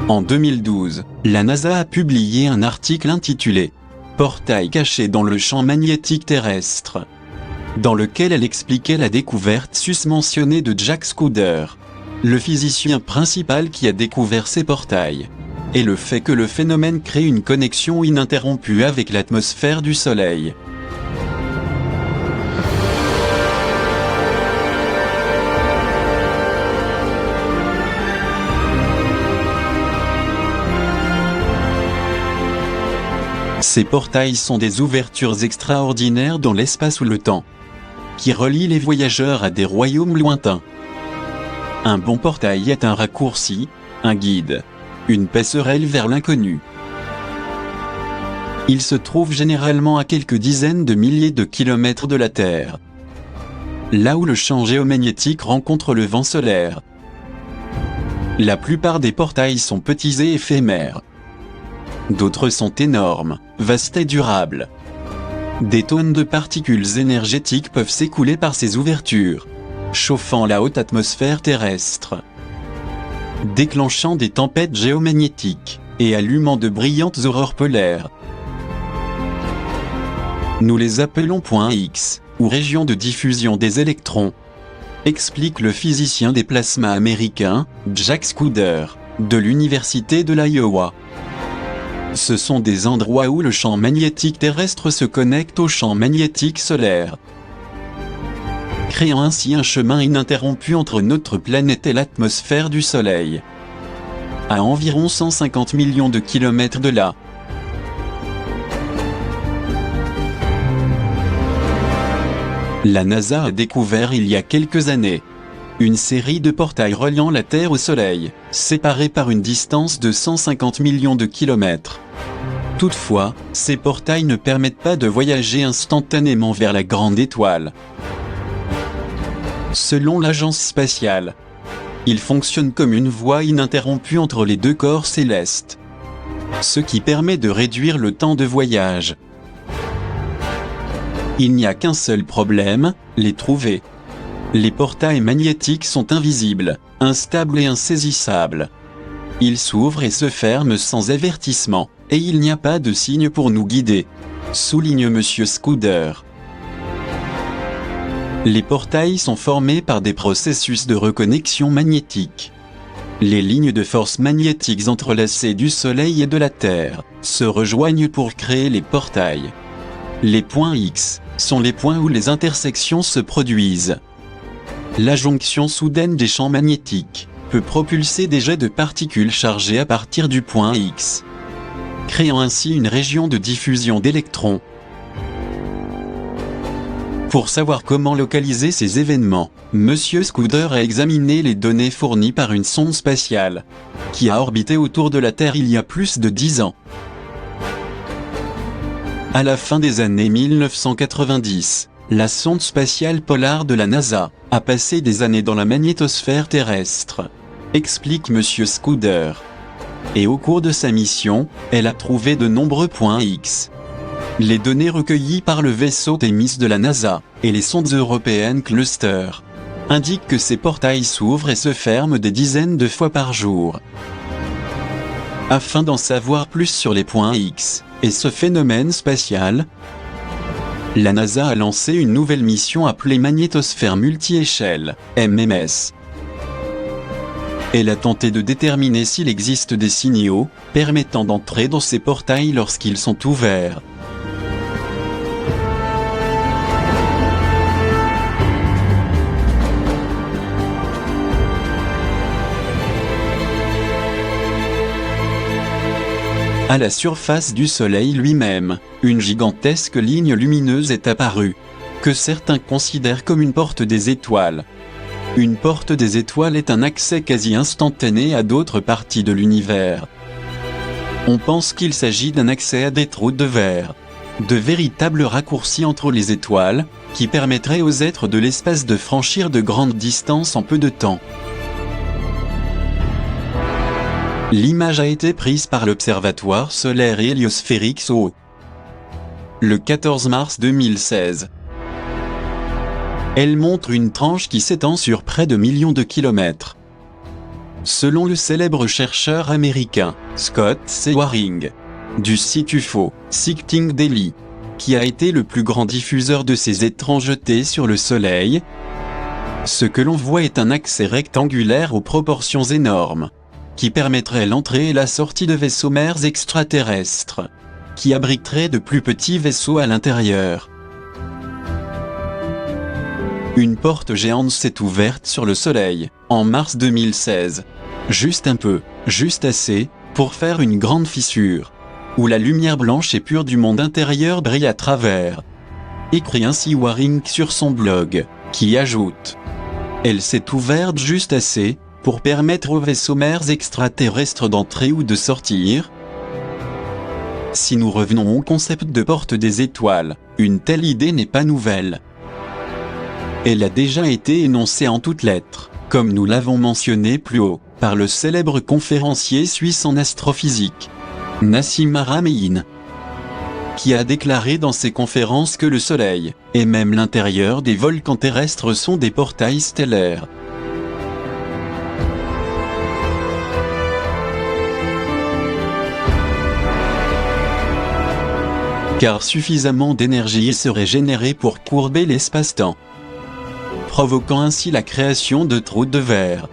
En 2012, la NASA a publié un article intitulé « Portail caché dans le champ magnétique terrestre », dans lequel elle expliquait la découverte susmentionnée de Jack Scudder, le physicien principal qui a découvert ces portails, et le fait que le phénomène crée une connexion ininterrompue avec l'atmosphère du Soleil. Ces portails sont des ouvertures extraordinaires dans l'espace ou le temps, qui relient les voyageurs à des royaumes lointains. Un bon portail est un raccourci, un guide, une passerelle vers l'inconnu. Il se trouve généralement à quelques dizaines de milliers de kilomètres de la Terre, là où le champ géomagnétique rencontre le vent solaire. La plupart des portails sont petits et éphémères. D'autres sont énormes, vastes et durables. Des tonnes de particules énergétiques peuvent s'écouler par ces ouvertures, chauffant la haute atmosphère terrestre, déclenchant des tempêtes géomagnétiques et allumant de brillantes aurores polaires. Nous les appelons points X, ou régions de diffusion des électrons, explique le physicien des plasmas américain, Jack Scudder, de l'Université de l'Iowa. Ce sont des endroits où le champ magnétique terrestre se connecte au champ magnétique solaire, créant ainsi un chemin ininterrompu entre notre planète et l'atmosphère du Soleil, à environ 150 millions de kilomètres de là. La NASA a découvert il y a quelques années une série de portails reliant la Terre au Soleil, séparés par une distance de 150 millions de kilomètres. Toutefois, ces portails ne permettent pas de voyager instantanément vers la grande étoile. Selon l'agence spatiale, ils fonctionnent comme une voie ininterrompue entre les deux corps célestes, ce qui permet de réduire le temps de voyage. Il n'y a qu'un seul problème, les trouver. Les portails magnétiques sont invisibles, instables et insaisissables. Ils s'ouvrent et se ferment sans avertissement, et il n'y a pas de signe pour nous guider, souligne M. Scudder. Les portails sont formés par des processus de reconnexion magnétique. Les lignes de force magnétiques entrelacées du Soleil et de la Terre se rejoignent pour créer les portails. Les points X sont les points où les intersections se produisent. La jonction soudaine des champs magnétiques peut propulser des jets de particules chargées à partir du point X, créant ainsi une région de diffusion d'électrons. Pour savoir comment localiser ces événements, M. Scudder a examiné les données fournies par une sonde spatiale, qui a orbité autour de la Terre il y a plus de 10 ans. À la fin des années 1990, la sonde spatiale Polar de la NASA a passé des années dans la magnétosphère terrestre, explique M. Scudder. Et au cours de sa mission, elle a trouvé de nombreux points X. Les données recueillies par le vaisseau Thémis de la NASA et les sondes européennes Cluster indiquent que ces portails s'ouvrent et se ferment des dizaines de fois par jour. Afin d'en savoir plus sur les points X et ce phénomène spatial, la NASA a lancé une nouvelle mission appelée Magnétosphère Multi-Échelle, MMS. Elle a tenté de déterminer s'il existe des signaux permettant d'entrer dans ces portails lorsqu'ils sont ouverts. À la surface du Soleil lui-même, une gigantesque ligne lumineuse est apparue, que certains considèrent comme une porte des étoiles. Une porte des étoiles est un accès quasi instantané à d'autres parties de l'univers. On pense qu'il s'agit d'un accès à des trous de verre, de véritables raccourcis entre les étoiles, qui permettraient aux êtres de l'espace de franchir de grandes distances en peu de temps. L'image a été prise par l'Observatoire solaire et héliosphérique SOHO le 14 mars 2016. Elle montre une tranche qui s'étend sur près de millions de kilomètres. Selon le célèbre chercheur américain, Scott C. Waring, du site UFO, Sighting Daily, qui a été le plus grand diffuseur de ces étrangetés sur le Soleil, ce que l'on voit est un accès rectangulaire aux proportions énormes, qui permettrait l'entrée et la sortie de vaisseaux mers extraterrestres, qui abriteraient de plus petits vaisseaux à l'intérieur. Une porte géante s'est ouverte sur le Soleil, en mars 2016. Juste un peu, juste assez, pour faire une grande fissure, où la lumière blanche et pure du monde intérieur brille à travers. Écrit ainsi Waring sur son blog, qui ajoute: elle s'est ouverte juste assez, pour permettre aux vaisseaux mers extraterrestres d'entrer ou de sortir. Si nous revenons au concept de porte des étoiles, une telle idée n'est pas nouvelle. Elle a déjà été énoncée en toutes lettres, comme nous l'avons mentionné plus haut, par le célèbre conférencier suisse en astrophysique, Nassim Haramein, qui a déclaré dans ses conférences que le Soleil, et même l'intérieur des volcans terrestres sont des portails stellaires. Car suffisamment d'énergie serait générée pour courber l'espace-temps, provoquant ainsi la création de trous de verre.